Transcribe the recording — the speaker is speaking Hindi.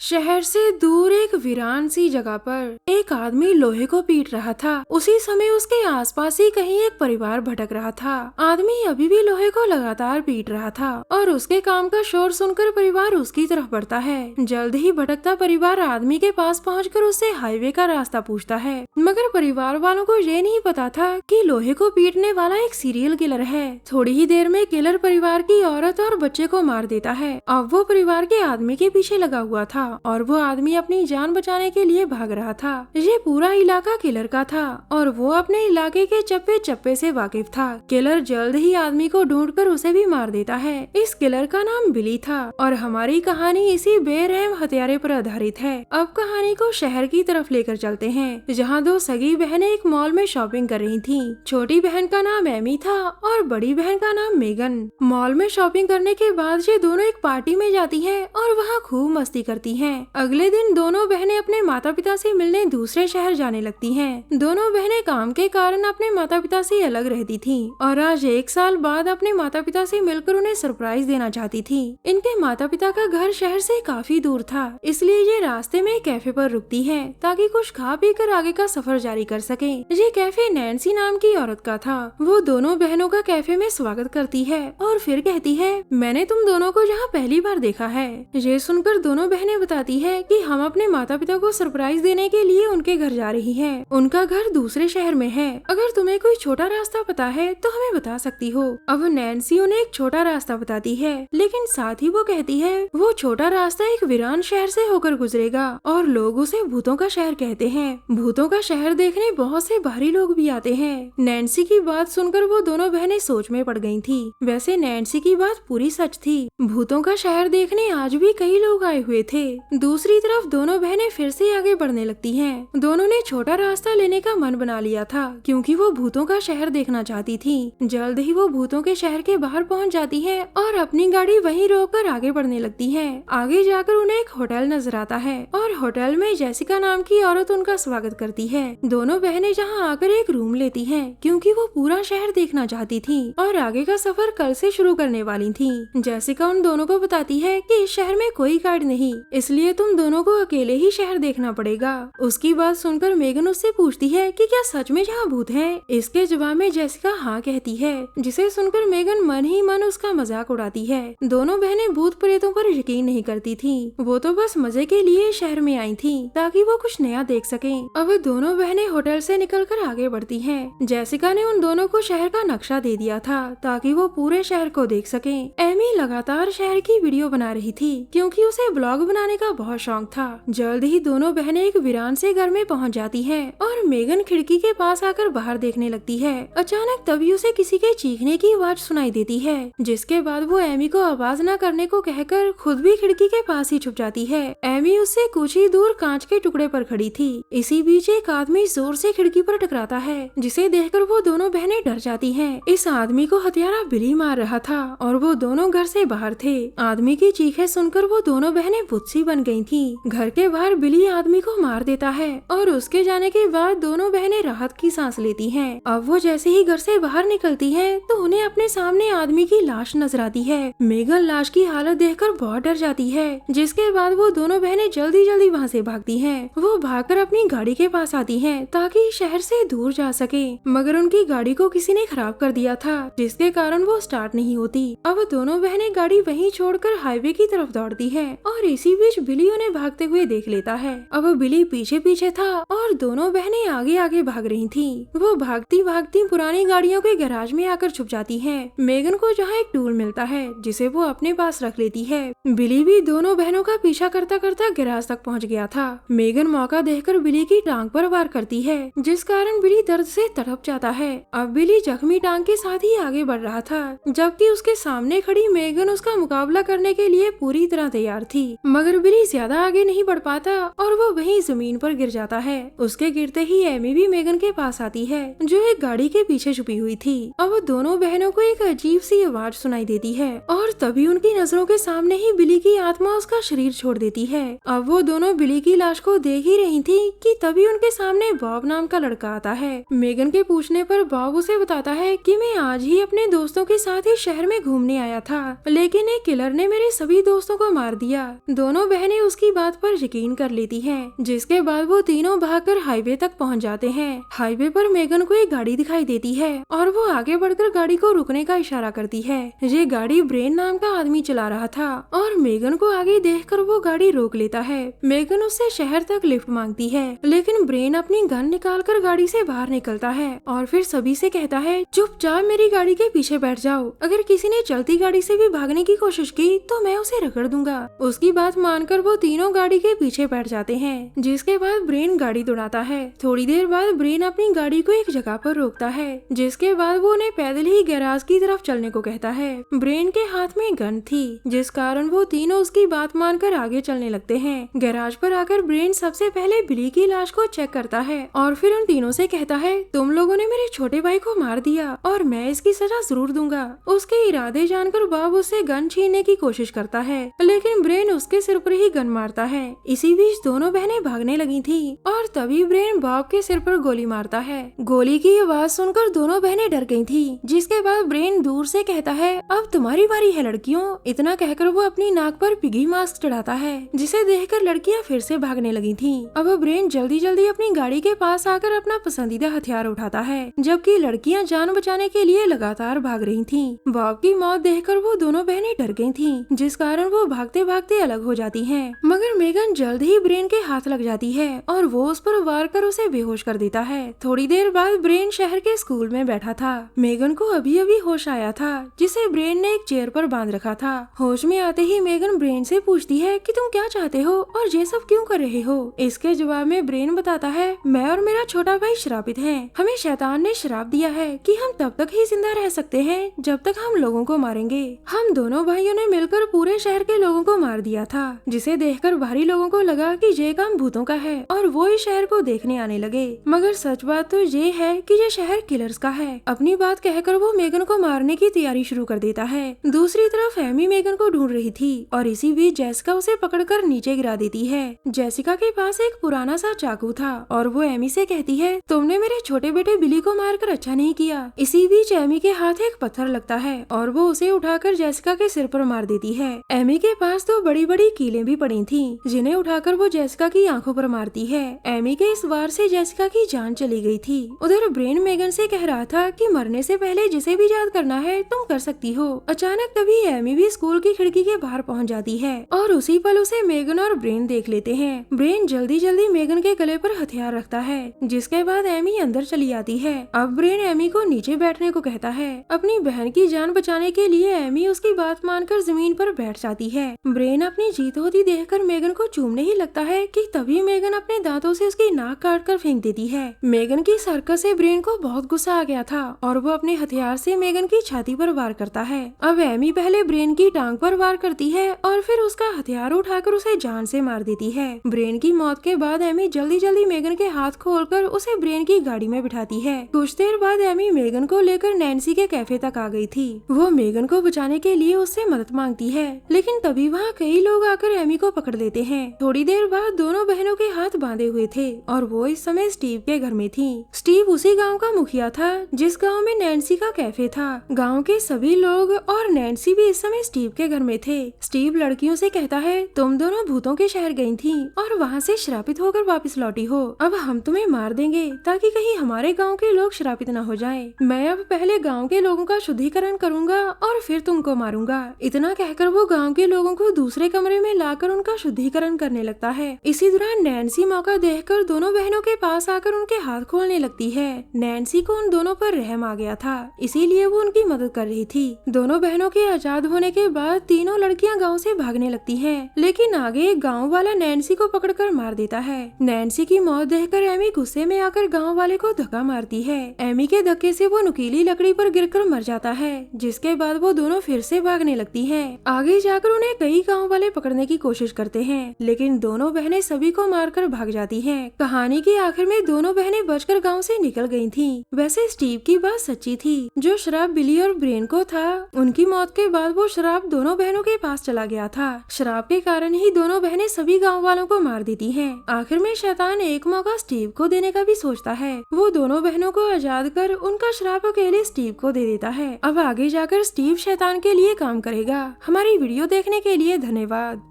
शहर से दूर एक वीरान सी जगह पर एक आदमी लोहे को पीट रहा था। उसी समय उसके आसपास ही कहीं एक परिवार भटक रहा था। आदमी अभी भी लोहे को लगातार पीट रहा था और उसके काम का शोर सुनकर परिवार उसकी तरफ बढ़ता है। जल्द ही भटकता परिवार आदमी के पास पहुंचकर उससे हाईवे का रास्ता पूछता है, मगर परिवार वालों को ये नहीं पता था कि लोहे को पीटने वाला एक सीरियल किलर है। थोड़ी ही देर में किलर परिवार की औरत और बच्चे को मार देता है। अब वो परिवार के आदमी के पीछे लगा हुआ था और वो आदमी अपनी जान बचाने के लिए भाग रहा था। ये पूरा इलाका किलर का था और वो अपने इलाके के चप्पे चप्पे से वाकिफ था। किलर जल्द ही आदमी को ढूंढकर उसे भी मार देता है। इस किलर का नाम बिली था और हमारी कहानी इसी बेरहम हत्यारे पर आधारित है। अब कहानी को शहर की तरफ लेकर चलते हैं, जहाँ दो सगी बहनें एक मॉल में शॉपिंग कर रही थीं। छोटी बहन का नाम एमी था और बड़ी बहन का नाम मेगन। मॉल में शॉपिंग करने के बाद ये दोनों एक पार्टी में जाती हैं और वहाँ खूब मस्ती करती हैं। अगले दिन दोनों बहनें अपने माता पिता से मिलने दूसरे शहर जाने लगती हैं। दोनों बहनें काम के कारण अपने माता पिता से अलग रहती थीं और आज 1 साल बाद अपने माता पिता से मिलकर उन्हें सरप्राइज देना चाहती थीं। इनके माता पिता का घर शहर से काफी दूर था, इसलिए ये रास्ते में कैफे पर रुकती है ताकि कुछ खा पी कर आगे का सफर जारी कर सके। ये कैफे नैन्सी नाम की औरत का था। वो दोनों बहनों का कैफे में स्वागत करती है और फिर कहती है, मैंने तुम दोनों को यहाँ पहली बार देखा है। ये सुनकर दोनों बहनें बताती है कि हम अपने माता पिता को सरप्राइज देने के लिए उनके घर जा रही हैं। उनका घर दूसरे शहर में है। अगर तुम्हें कोई छोटा रास्ता पता है तो हमें बता सकती हो। अब नैन्सी उन्हें एक छोटा रास्ता बताती है, लेकिन साथ ही वो कहती है वो छोटा रास्ता एक वीरान शहर से होकर गुजरेगा और लोग उसे भूतों का शहर कहते हैं। भूतों का शहर देखने बहुत से बाहरी लोग भी आते हैं। नैन्सी की बात सुनकर वो दोनों बहनें सोच में पड़ गई थी। वैसे नैन्सी की बात पूरी सच थी। भूतों का शहर देखने आज भी कई लोग आए हुए थे। दूसरी तरफ दोनों बहनें फिर से आगे बढ़ने लगती हैं। दोनों ने छोटा रास्ता लेने का मन बना लिया था क्योंकि वो भूतों का शहर देखना चाहती थी। जल्द ही वो भूतों के शहर के बाहर पहुंच जाती है और अपनी गाड़ी वहीं रोककर आगे बढ़ने लगती है। आगे जाकर उन्हें एक होटल नजर आता है और होटल में जेसिका नाम की औरत उनका स्वागत करती है। दोनों बहनें जहाँ आकर एक रूम लेती हैं क्योंकि वो पूरा शहर देखना चाहती थी और आगे का सफर कल से शुरू करने वाली थी। जेसिका उन दोनों को बताती है कि इस शहर में कोई गाइड नहीं, इसलिए तुम दोनों को अकेले ही शहर देखना पड़ेगा। उसकी बात सुनकर मेगन उससे पूछती है कि क्या सच में यहाँ भूत हैं? इसके जवाब में जेसिका हाँ कहती है, जिसे सुनकर मेगन मन ही मन उसका मजाक उड़ाती है। दोनों बहनें भूत प्रेतों पर यकीन नहीं करती थीं। वो तो बस मजे के लिए शहर में आई थीं ताकि वो कुछ नया देख सकें। अब दोनों बहनें होटल से निकलकर आगे बढ़ती हैं। जेसिका ने उन दोनों को शहर का नक्शा दे दिया था ताकि वो पूरे शहर को देख सकें। एमी लगातार शहर की वीडियो बना रही थी क्योंकि उसे ब्लॉग बनाने का बहुत शौक था। जल्द ही दोनों बहनें एक वीरान से घर में पहुंच जाती हैं और मेगन खिड़की के पास आकर बाहर देखने लगती है। अचानक तभी उसे किसी के चीखने की आवाज सुनाई देती है, जिसके बाद वो एमी को आवाज न करने को कहकर खुद भी खिड़की के पास ही छुप जाती है। एमी उससे कुछ ही दूर कांच के टुकड़े पर खड़ी थी। इसी बीच एक आदमी जोर से खिड़की पर टकराता है, जिसे देखकर वो दोनों बहनें डर जाती हैं। इस आदमी को हत्यारा बिली मार रहा था और वो दोनों घर से बाहर थे। आदमी की चीखें सुनकर वो दोनों बहनें बुत्सी बन गई थीं। घर के बाहर बिली आदमी को मार देता है और उसके जाने के बाद दोनों बहनें राहत की सांस लेती हैं। अब वो जैसे ही घर से बाहर निकलती हैं तो उन्हें अपने सामने आदमी की लाश नजर आती है। मेगन लाश की हालत देखकर बहुत डर जाती है, जिसके बाद वो दोनों बहनें जल्दी जल्दी वहाँ से भागती हैं। वो भागकर अपनी गाड़ी के पास आती हैं ताकि शहर से दूर जा सके, मगर उनकी गाड़ी को किसी ने खराब कर दिया था, जिसके कारण वो स्टार्ट नहीं होती। अब दोनों बहनें गाड़ी वहीं छोड़कर हाईवे की तरफ दौड़ती है और इसी बीच बिली उन्हें भागते हुए देख लेता है। अब बिली पीछे पीछे था और दोनों बहनें आगे आगे भाग रही थीं। वो भागती भागती पुरानी गाड़ियों के गैराज में आकर छुप जाती हैं। मेगन को जहाँ एक टूल मिलता है जिसे वो अपने पास रख लेती है। बिली भी दोनों बहनों का पीछा करता करता गैराज तक पहुँच गया था। मेगन मौका देखकर बिली की टांग पर वार करती है, जिस कारण बिली दर्द से तड़प जाता है। अब बिली जख्मी टांग के साथ ही आगे बढ़ रहा था, जबकि उसके सामने खड़ी मेगन उसका मुकाबला करने के लिए पूरी तरह तैयार थी। मगर बिली ज्यादा आगे नहीं बढ़ पाता और वो वहीं जमीन पर गिर जाता है। उसके गिरते ही एमी भी मेगन के पास आती है, जो एक गाड़ी के पीछे छुपी हुई थी। अब दोनों बहनों को एक अजीब सी आवाज सुनाई देती है और तभी उनकी नजरों के सामने ही बिली की आत्मा उसका शरीर छोड़ देती है। अब वो दोनों बिली की लाश को देख ही रही थी कि तभी उनके सामने बॉब नाम का लड़का आता है। मेगन के पूछने पर बॉब उसे बताता है कि मैं आज ही अपने दोस्तों के साथ ही शहर में घूमने आया था, लेकिन एक किलर ने मेरे सभी दोस्तों को मार दिया। दोनों बहनें उसकी बात पर यकीन कर लेती हैं, जिसके बाद वो तीनों भागकर हाईवे तक पहुंच जाते हैं। हाईवे पर मेगन को एक गाड़ी दिखाई देती है और वो आगे बढ़कर गाड़ी को रुकने का इशारा करती है। ये गाड़ी ब्रेन नाम का आदमी चला रहा था और मेगन को आगे देखकर वो गाड़ी रोक लेता है। मेगन उससे शहर तक लिफ्ट मांगती है, लेकिन ब्रेन अपनी गन निकालकर गाड़ी से बाहर निकलता है और फिर सभी से कहता है, चुपचाप मेरी गाड़ी के पीछे बैठ जाओ। अगर किसी ने चलती गाड़ी से भी भागने की कोशिश की तो मैं उसे रगड़ दूंगा। उसकी बात मानकर वो तीनों गाड़ी के पीछे बैठ जाते हैं, जिसके बाद ब्रेन गाड़ी दौड़ाता है। थोड़ी देर बाद ब्रेन अपनी गाड़ी को एक जगह पर रोकता है, जिसके बाद वो उन्हें पैदल ही गैराज की तरफ चलने को कहता है। ब्रेन के हाथ में गन थी, जिस कारण वो तीनों उसकी बात मानकर आगे चलने लगते हैं। गैराज पर आकर ब्रेन सबसे पहले बिली की लाश को चेक करता है और फिर उन तीनों से कहता है, तुम लोगों ने मेरे छोटे भाई को मार दिया और मैं इसकी सजा जरूर दूंगा। उसके इरादे जानकर बॉब उससे गन छीनने की कोशिश करता है, लेकिन ब्रेन उसके सिर पर ही गन मारता है। इसी बीच दोनों बहनें भागने लगी थी और तभी ब्रेन बॉब के सिर पर गोली मारता है। गोली की आवाज सुनकर दोनों बहनें डर गई थी, जिसके बाद ब्रेन दूर से कहता है, अब तुम्हारी बारी है लड़कियों। इतना कहकर वो अपनी नाक पर पिगी मास्क चढ़ाता है, जिसे देखकर लड़कियां फिर से भागने लगी थीं। अब ब्रेन जल्दी जल्दी अपनी गाड़ी के पास आकर अपना पसंदीदा हथियार उठाता है, जबकि लड़कियां जान बचाने के लिए लगातार भाग रही थीं। बॉब की मौत देखकर वो दोनों बहनें डर गई थीं, जिस कारण वो भागते भागते अलग हो जाती हैं। मगर मेगन जल्द ही ब्रेन के हाथ लग जाती है और वो उस पर वार कर उसे बेहोश कर देता है। थोड़ी देर बाद ब्रेन शहर के स्कूल में बैठा था। मेगन को अभी अभी होश आया था, जिसे ब्रेन ने एक चेयर पर बांध रखा था। होश में आते ही मेगन ब्रेन से पूछती है कि तुम क्या चाहते हो और ये सब क्यों कर रहे हो। इसके जवाब में ब्रेन बताता है, मैं और मेरा छोटा भाई श्रापित हैं। हमें शैतान ने श्राप दिया है कि हम तब तक ही जिंदा रह सकते हैं जब तक हम लोगों को मारेंगे। हम दोनों भाइयों ने मिलकर पूरे शहर के लोगों को मार दिया था, जिसे देखकर बाहरी लोगों को लगा कि ये काम भूतों का है और वो इस शहर को देखने आने लगे। मगर सच बात तो ये है कि ये शहर किलर्स का है। अपनी बात कहकर वो मेगन को मारने की तैयारी शुरू कर देता है। दूसरी तरफ एमी मेगन को ढूंढ रही थी और इसी बीच जेसिका उसे पकड़कर नीचे गिरा देती है। जेसिका के पास एक पुराना सा चाकू था और वो एमी से कहती है, तुमने मेरे छोटे बेटे बिली को मारकर अच्छा नहीं किया। इसी बीच एमी के हाथ एक पत्थर लगता है और वो उसे उठाकर जेसिका के सिर पर मार देती है। एमी के पास तो बड़ी बड़ी कीलें भी पड़ी थी, जिन्हें उठाकर वो जेसिका की आंखों पर मारती है। एमी के इस वार से जेसिका की जान चली गई थी। उधर ब्रेन मेगन से कह रहा था कि मरने से पहले जिसे भी याद करना है तुम कर सकती हो। अचानक तभी एमी भी स्कूल की खिड़की के बाहर पहुंच जाती है और उसी पल उसे मेगन और ब्रेन देख लेते हैं। ब्रेन जल्दी जल्दी मेगन के गले पर हथियार रखता है, जिसके बाद एमी अंदर चली आती है। अब ब्रेन एमी को नीचे बैठने को कहता है। अपनी बहन की जान बचाने के लिए एमी उसकी बात मानकर जमीन पर बैठ जाती है। ब्रेन अपनी जीत होती देखकर मेगन को चूमने ही लगता है कि तभी मेगन अपने दांतों से उसकी नाक काटकर फेंक देती है। मेगन की हरकत से ब्रेन को बहुत गुस्सा आ गया था और वो अपने हथियार से मेगन की छाती पर वार करता है। अब एमी पहले ब्रेन की टांग पर वार करती है और फिर उसका हथियार उठाकर उसे जान से मार देती है। ब्रेन की मौत के बाद एमी जल्दी जल्दी मेगन के हाथ खोलकर उसे ब्रेन की गाड़ी में बिठाती है। कुछ देर बाद एमी मेगन को लेकर नैन्सी के कैफे तक आ गई थी। वो मेगन को बचाने के लिए उससे मदद मांगती है, लेकिन तभी वहाँ कई लोग आकर एमी को पकड़ लेते हैं। थोड़ी देर बाद दोनों बहनों के हाथ बांधे हुए थे और वो इस समय स्टीव के घर में थी। स्टीव उसी गांव का मुखिया था जिस गांव में नैन्सी का कैफे था। गांव के सभी लोग और नैन्सी भी इस समय स्टीव के घर में थे। स्टीव लड़कियों से कहता है, तुम दोनों भूतों के शहर गई थी और वहाँ से श्रापित होकर वापस लौटी हो। अब हम तुम्हें मार देंगे ताकि कहीं हमारे गाँव के लोग श्रापित न हो जाए। मैं अब पहले गाँव के लोगों का शुद्धिकरण करूंगा और फिर तुमको मारूंगा। इतना कहकर वो गाँव के लोगों को दूसरे कमरे में लाकर उनका शुद्धिकरण करने लगता है। इसी दौरान नैन्सी मौका देखकर दोनों बहनों के पास आकर उनके हाथ खोलने लगती है। नैन्सी को उन दोनों पर रहम आ गया था, इसीलिए वो उनकी मदद कर रही थी। दोनों बहनों के आजाद होने के बाद तीनों लड़कियां गांव से भागने लगती हैं, लेकिन आगे एक गांव वाला नैन्सी को पकड़कर मार देता है। नैन्सी की मौत देखकर एमी गुस्से में आकर गांव वाले को धक्का मारती है। एमी के धक्के से वो नुकीली लकड़ी पर गिरकर मर जाता है, जिसके बाद वो दोनों फिर से भागने लगती हैं। आगे जाकर उन्हें कई गाँव वाले पकड़ने की कोशिश करते हैं, लेकिन दोनों बहनें सभी को मारकर भाग जाती हैं। कहानी के आखिर में दोनों बहनें बचकर गांव से निकल गई थीं। वैसे स्टीव की बात सच्ची थी। जो शराब बिली और ब्रेन को था, उनकी मौत के बाद वो शराब दोनों बहनों के पास चला गया था। शराब के कारण ही दोनों बहनें सभी गांव वालों को मार देती हैं। आखिर में शैतान एक मौका स्टीव को देने का भी सोचता है। वो दोनों बहनों को आजाद कर उनका शराब अकेले स्टीव को दे देता है। अब आगे जाकर स्टीव शैतान के लिए काम करेगा। हमारी वीडियो देखने के लिए धन्यवाद।